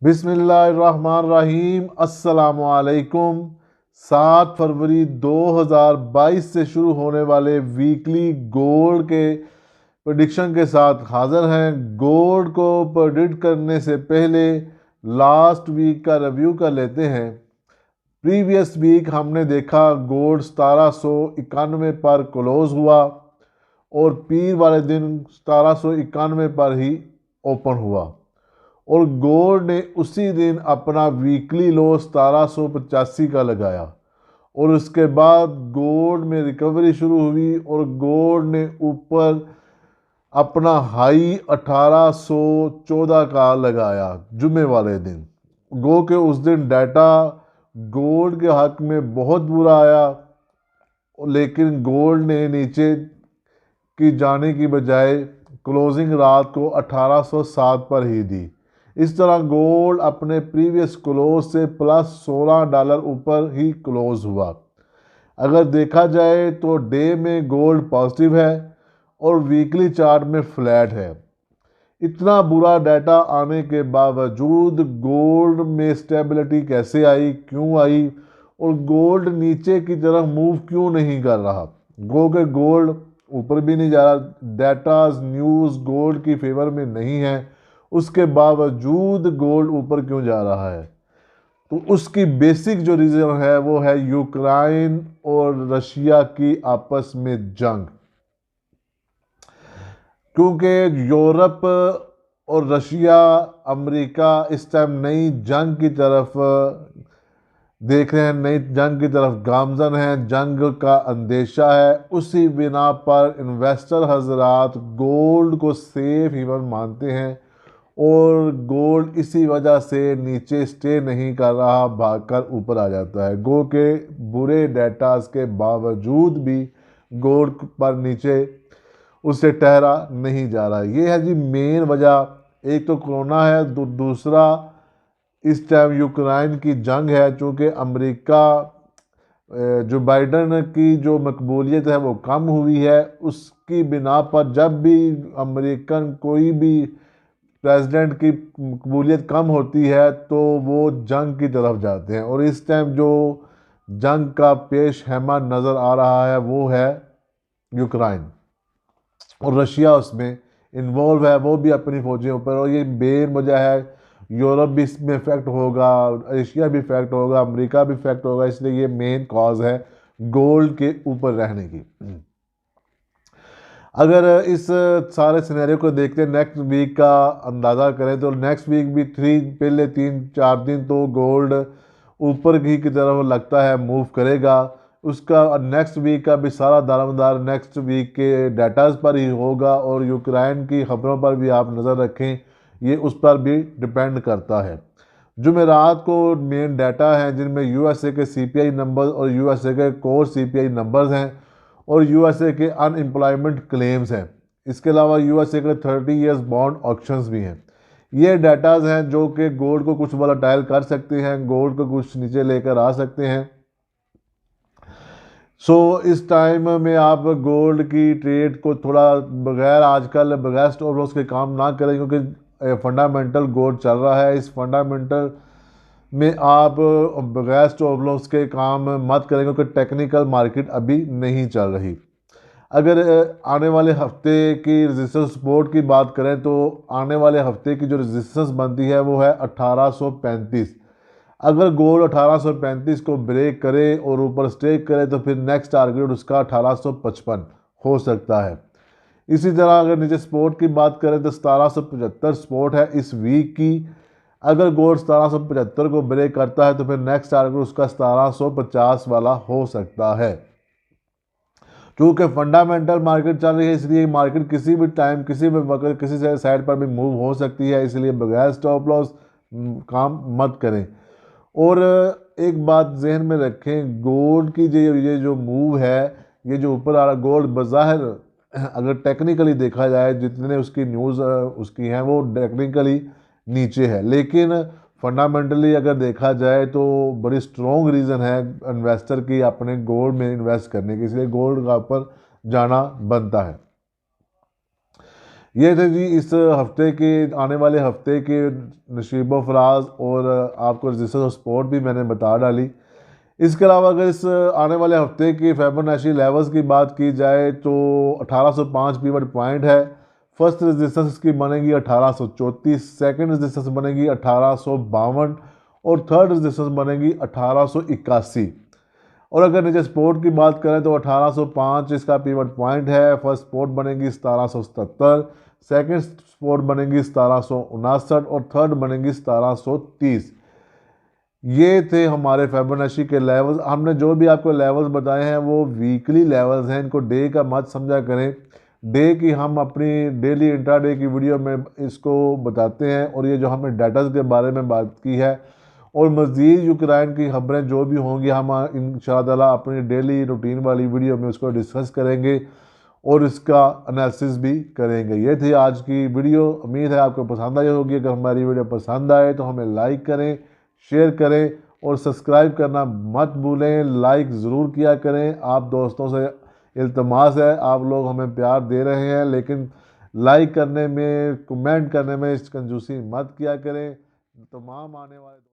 बिस्मिल्लाहिर्रहमानिर्रहीम। अस्सलामुअलैकुम। 7 फरवरी 2022 से शुरू होने वाले वीकली गोल्ड के प्रेडिक्शन के साथ हाजिर हैं। गोल्ड को प्रेडिक्ट करने से पहले लास्ट वीक का रिव्यू कर लेते हैं। प्रीवियस वीक हमने देखा गोल्ड 1791 पर क्लोज हुआ और पीर वाले दिन 1791 पर ही ओपन हुआ और गोल्ड ने उसी दिन अपना वीकली लो 1785 का लगाया और उसके बाद गोल्ड में रिकवरी शुरू हुई और गोल्ड ने ऊपर अपना हाई 1814 का लगाया जुमे वाले दिन। गो के उस दिन डाटा गोल्ड के हक में बहुत बुरा आया, लेकिन गोल्ड ने नीचे की जाने की बजाय क्लोजिंग रात को 1807 पर ही दी। इस तरह गोल्ड अपने प्रीवियस क्लोज से प्लस $16 ऊपर ही क्लोज हुआ। अगर देखा जाए तो डे में गोल्ड पॉजिटिव है और वीकली चार्ट में फ्लैट है। इतना बुरा डाटा आने के बावजूद गोल्ड में स्टेबिलिटी कैसे आई, क्यों आई और गोल्ड नीचे की तरफ मूव क्यों नहीं कर रहा? गो के गोल्ड ऊपर भी नहीं जा रहा, डाटाज न्यूज़ गोल्ड की फेवर में नहीं है, उसके बावजूद गोल्ड ऊपर क्यों जा रहा है? तो उसकी बेसिक जो रीज़न है वो है यूक्रेन और रशिया की आपस में जंग। क्योंकि यूरोप और रशिया, अमेरिका इस टाइम नई जंग की तरफ देख रहे हैं, नई जंग की तरफ गामजन हैं, जंग का अंदेशा है। उसी बिना पर इन्वेस्टर हजरात गोल्ड को सेफ हेवन मानते हैं और गोल्ड इसी वजह से नीचे स्टे नहीं कर रहा, भागकर ऊपर आ जाता है। गो के बुरे डेटास के बावजूद भी गोल्ड पर नीचे उससे ठहरा नहीं जा रहा। ये है जी मेन वजह। एक तो कोरोना है, दूसरा इस टाइम यूक्रेन की जंग है। चूँकि अमेरिका जो बाइडन की जो मकबूलियत है वो कम हुई है, उसकी बिना पर जब भी अमेरिकन कोई भी प्रेसिडेंट की मकबूलियत कम होती है तो वो जंग की तरफ जाते हैं और इस टाइम जो जंग का पेश हैमा नज़र आ रहा है वो है यूक्रेन और रशिया उसमें इन्वॉल्व है, वो भी अपनी फौजियों पर। और ये बेन वजह है, यूरोप भी इसमें इफेक्ट होगा, एशिया भी इफेक्ट होगा, अमेरिका भी इफेक्ट होगा। इसलिए ये मेन कॉज है गोल्ड के ऊपर रहने की। अगर इस सारे सिनेरियो को देखते हैं, नेक्स्ट वीक का अंदाज़ा करें तो नेक्स्ट वीक भी पहले 3-4 दिन तो गोल्ड ऊपर की तरफ लगता है मूव करेगा। उसका नेक्स्ट वीक का भी सारा दारोमदार नेक्स्ट वीक के डाटाज पर ही होगा और यूक्रेन की खबरों पर भी आप नज़र रखें, ये उस पर भी डिपेंड करता है। जुमेरात को मेन डाटा हैं जिनमें यूएसए के सीपीआई नंबर और यूएसए के कोर सीपीआई नंबर्स हैं और यूएसए के अनएम्प्लॉयमेंट क्लेम्स हैं। इसके अलावा यूएसए के 30 ईयर्स बॉन्ड ऑक्शंस भी हैं। ये डाटाज हैं जो कि गोल्ड को कुछ वोलेटाइल कर सकते हैं, गोल्ड को कुछ नीचे लेकर आ सकते हैं। इस टाइम में आप गोल्ड की ट्रेड को थोड़ा आजकल बगैर स्टॉप लॉस के काम ना करें, क्योंकि फंडामेंटल गोल्ड चल रहा है। इस फंडामेंटल में आप बगैर स्टॉप लॉस के काम मत करें क्योंकि टेक्निकल मार्केट अभी नहीं चल रही। अगर आने वाले हफ्ते की रेजिस्टेंस सपोर्ट की बात करें तो आने वाले हफ्ते की जो रेजिस्टेंस बनती है वो है 1835। अगर गोल्ड 1835 को ब्रेक करे और ऊपर स्टे करे तो फिर नेक्स्ट टारगेट उसका 1855 हो सकता है। इसी तरह अगर नीचे सपोर्ट की बात करें तो 1775 सपोर्ट है इस वीक की। अगर गोल्ड 1775 को ब्रेक करता है तो फिर नेक्स्ट टारगेट उसका 1750 वाला हो सकता है। क्योंकि फंडामेंटल मार्केट चल रही है, इसलिए मार्केट किसी भी टाइम, किसी भी वक्त, किसी साइड पर भी मूव हो सकती है। इसलिए बगैर स्टॉप लॉस काम मत करें। और एक बात जहन में रखें, गोल्ड की ये जो मूव है, ये जो ऊपर आ रहा गोल्ड बज़ाहिर अगर टेक्निकली देखा जाए, जितने उसकी न्यूज़ उसकी हैं वो टेक्निकली नीचे है, लेकिन फंडामेंटली अगर देखा जाए तो बड़ी स्ट्रॉन्ग रीज़न है इन्वेस्टर की अपने गोल्ड में इन्वेस्ट करने की, इसलिए गोल्ड का ऊपर जाना बनता है। ये थे जी इस हफ्ते के, आने वाले हफ्ते के नशीबो फराज, और आपको रजिस्टर ऑफ स्पोर्ट भी मैंने बता डाली। इसके अलावा अगर इस आने वाले हफ्ते की फिबोनाची लेवल्स की बात की जाए तो 1805 पीवट पॉइंट है। फर्स्ट रेजिस्टेंस इसकी बनेगी 1834, सेकंड रेजिस्टेंस बनेगी 1852 और थर्ड रेजिस्टेंस बनेगी 1881। और अगर नीचे स्पोर्ट की बात करें तो 1805 इसका पीवट पॉइंट है। फर्स्ट स्पोर्ट बनेगी 1777, सेकंड स्पोर्ट बनेगी 1759 और थर्ड बनेगी 1730। ये थे हमारे फिबोनाची के लेवल्स। हमने जो भी आपको लेवल्स बताए हैं वो वीकली लेवल्स हैं, इनको डे का मत समझा करें। डे की हम अपनी डेली इंट्राडे की वीडियो में इसको बताते हैं, और ये जो हमने डाटा के बारे में बात की है और मज़ीद यूक्रेन की खबरें जो भी होंगी हम इंशाअल्लाह अपनी डेली रूटीन वाली वीडियो में उसको डिस्कस करेंगे और इसका एनालिसिस भी करेंगे। ये थी आज की वीडियो, उम्मीद है आपको पसंद आई होगी। अगर हमारी वीडियो पसंद आए तो हमें लाइक करें, शेयर करें और सब्सक्राइब करना मत भूलें। लाइक ज़रूर किया करें, आप दोस्तों से इल्तमास है, आप लोग हमें प्यार दे रहे हैं, लेकिन लाइक करने में, कमेंट करने में कंजूसी मत किया करें। तमाम आने वाले